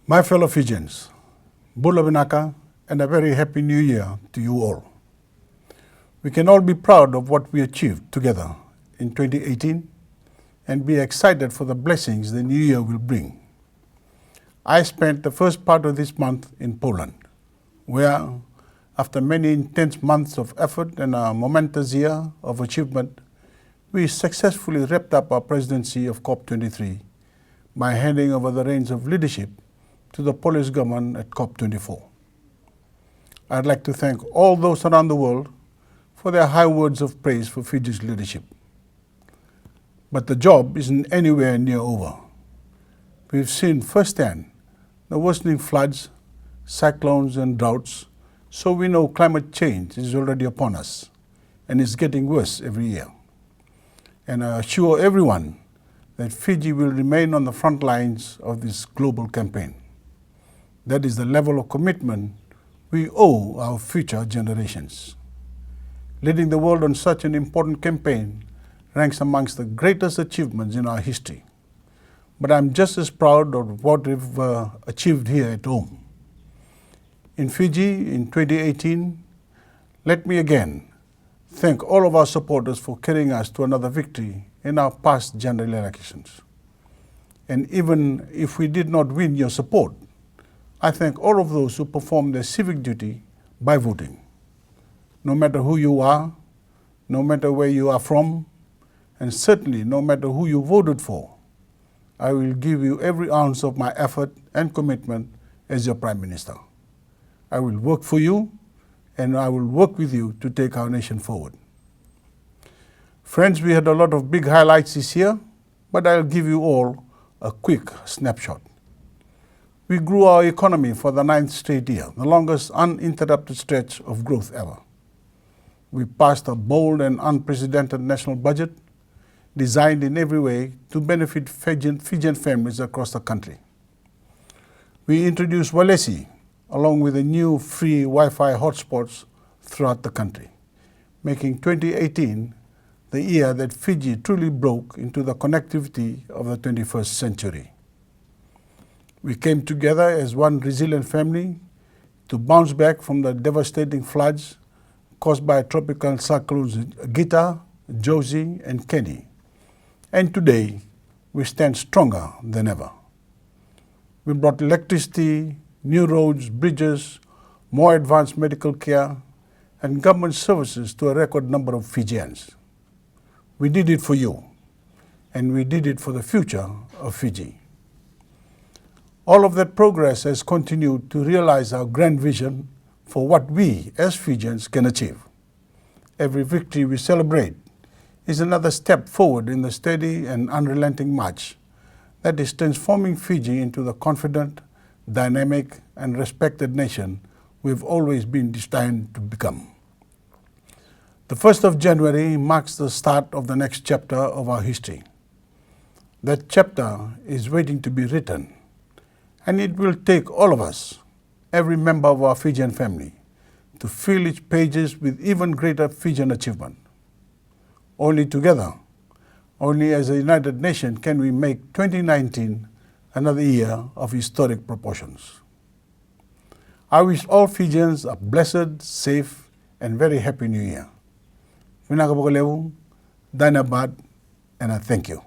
My fellow Fijians, Bula Vinaka, and a very happy new year to you all. We can all be proud of what we achieved together in 2018 and be excited for the blessings the new year will bring. I spent the first part of this month in Poland, where, after many intense months of effort and a momentous year of achievement, we successfully wrapped up our presidency of COP23 by handing over the reins of leadership to the Polish government at COP24. I'd like to thank all those around the world for their high words of praise for Fiji's leadership. But the job isn't anywhere near over. We've seen firsthand the worsening floods, cyclones and droughts, so we know climate change is already upon us and is getting worse every year. And I assure everyone that Fiji will remain on the front lines of this global campaign. That is the level of commitment we owe our future generations. Leading the world on such an important campaign ranks amongst the greatest achievements in our history. But I'm just as proud of what we've achieved here at home. In Fiji in 2018, let me again thank all of our supporters for carrying us to another victory in our past general elections. And even if we did not win your support, I thank all of those who performed their civic duty by voting. No matter who you are, no matter where you are from, and certainly no matter who you voted for, I will give you every ounce of my effort and commitment as your Prime Minister. I will work for you, and I will work with you to take our nation forward. Friends, we had a lot of big highlights this year, but I'll give you all a quick snapshot. We grew our economy for the 9th straight year, the longest uninterrupted stretch of growth ever. We passed a bold and unprecedented national budget designed in every way to benefit Fijian families across the country. We introduced Walesi, along with the new free Wi-Fi hotspots throughout the country, making 2018 the year that Fiji truly broke into the connectivity of the 21st century. We came together as one resilient family to bounce back from the devastating floods caused by tropical cyclones Gita, Josie, and Kenny. And today, we stand stronger than ever. We brought electricity, new roads, bridges, more advanced medical care, and government services to a record number of Fijians. We did it for you, and we did it for the future of Fiji. All of that progress has continued to realize our grand vision for what we as Fijians can achieve. Every victory we celebrate is another step forward in the steady and unrelenting march that is transforming Fiji into the confident, dynamic, and respected nation we've always been destined to become. The 1st of January marks the start of the next chapter of our history. That chapter is waiting to be written, and it will take all of us, every member of our Fijian family, to fill its pages with even greater Fijian achievement. Only together, only as a united nation can we make 2019 another year of historic proportions. I wish all Fijians a blessed, safe, and very happy new year. Vinaka Bokolevu, Dinabad, and I thank you.